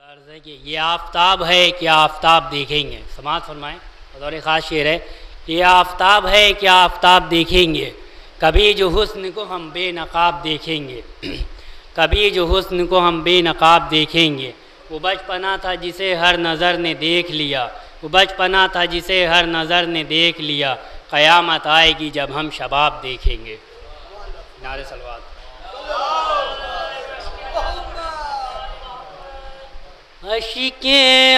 عرض ہے کہ یہ آفتاب ہے کیا آفتاب دیکھیں گے، سماعت فرمائیں، بطور خاص شعر ہے، یہ آفتاب ہے کیا آفتاب دیکھیں گے، کبھی جو حسن کو ہم بے نقاب دیکھیں گے کبھی جو حسن کو ہم بے نقاب دیکھیں گے، وہ بچپنا تھا جسے ہر نظر نے دیکھ لیا، وہ بچپنا تھا جسے ہر نظر نے دیکھ لیا، قیامت آئے گی جب ہم شباب دیکھیں گے۔ نعرہ صلوات۔ عشق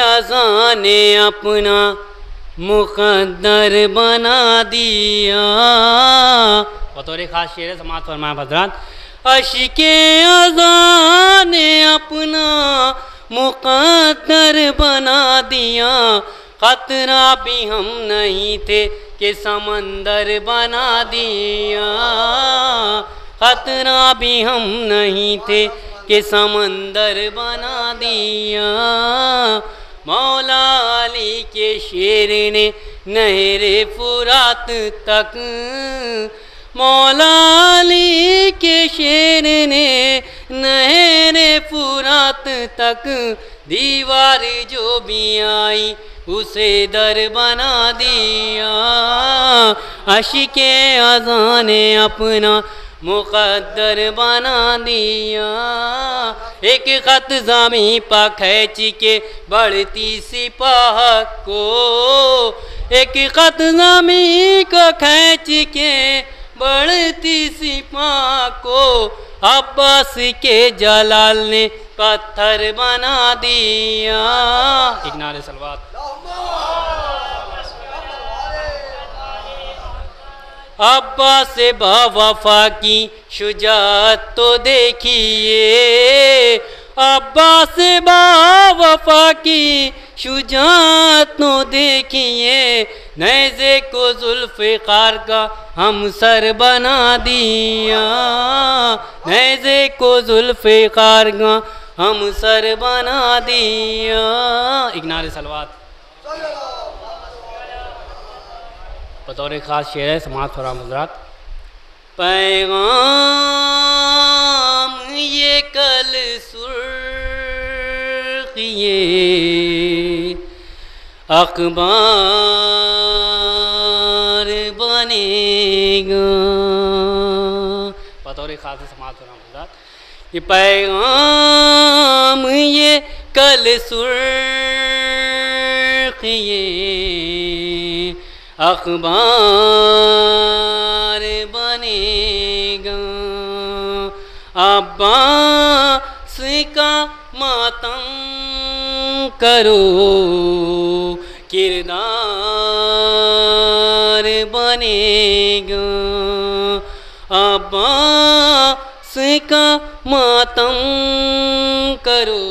اذاں نے اپنا مقدر بنا دیا، بطور خاص شعر ہے، سماعت فرمائیں حضرات۔ عشق اذاں نے اپنا مقدر بنا دیا، خطرہ بھی ہم نہیں تھے کہ سمندر بنا دیا، خطرہ بھی ہم نہیں تھے کہ سمندر بنا دیا، مولا علی کے شیر نے نہر فرات تک، مولا علی کے شیر نے نہر فرات تک، دیوار جو بھی آئی اسے در بنا دیا، عشق اذاں نے اپنا مقدر بنا دیا، ایک خط زمیں پا کھینچ کے بڑھتی سپاہ کو، ایک خط زمیں کو کھینچ کے بڑھتی سپاہ کو، عباس کے جلال نے پتھر بنا دیا۔ ایک نعرہ صلوات۔ عباس با وفا کی شجاعت تو دیکھیے، عباس با وفا کی شجاعت تو دیکھیے، نیزے کو ذوالفقار کا ہم سر بنا دیا، نیزے کو ذوالفقار کا ہم سر بنا دیا۔ ایک نعرہ صلوات۔ بطور خاص شعر ہے، سماعت فرمائیں حضرات۔ پیغام یہ کل سرخ یہ اخبار بنے گا، بطور خاص سماعت فرمائیں حضرات۔ یہ پیغام یہ کل سرخ یہ اخبار بنے گا، عباس کا ماتم کرو کردار بنے گا، عباس کا ماتم کرو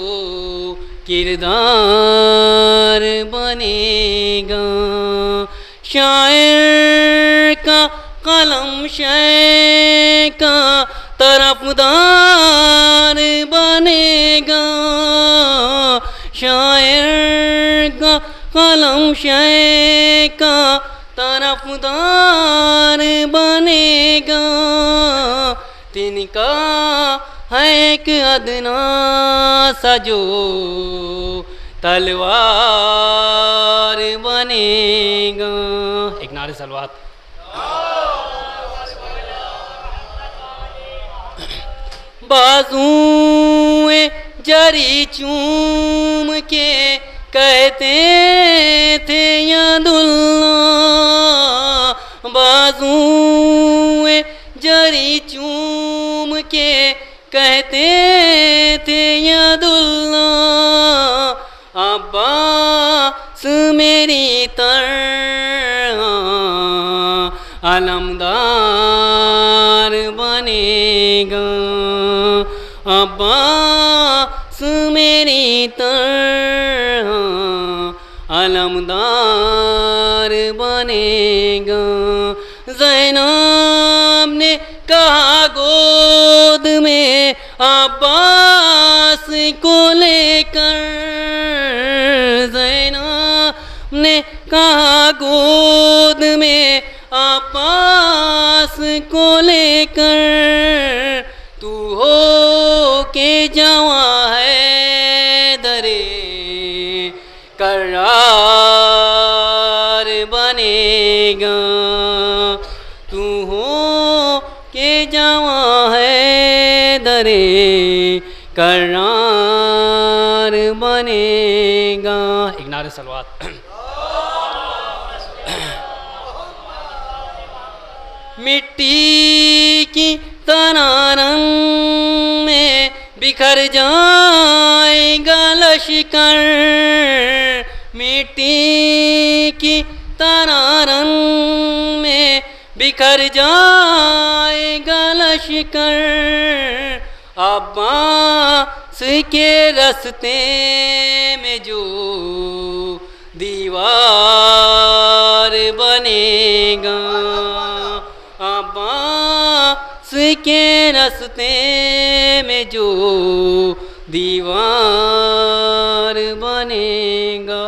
کردار بنے گا، شاعر کا قلم شے کا طرفدار بنے گا، شاعر کا قلم شے کا طرفدار بنے گا، تن کا ہے ایک ادنا سا جو تلوار بنے گا۔ ایک نعرہ صلوات۔ بازوئے جری چوم کے کہتے تھے یداللہ، بازوئے جری چوم کے کہتے تھے یداللہ، عباس میری طرح علمدار بنے گا، عباس میری طرح علمدار بنے گا، زینب نے کہا گود میں عباس کو لے کر، زینب نے کہا گود میں عباس کو لے کر، تو ہو کے جواں ہے درِ کرار بنے گا، تو ہو کہ جواں ہے درے کرار بنے گا۔ ایک نعرہ صلوات۔ مٹی کی طرح رنگ میں بکھر جائے گا لشکر، مٹی کی طرح رنگ میں بکھر جائے گا لشکر، عباس کے رستے میں جو دیوار بنے گا، عباس کے رستے میں جو دیوار بنے گا۔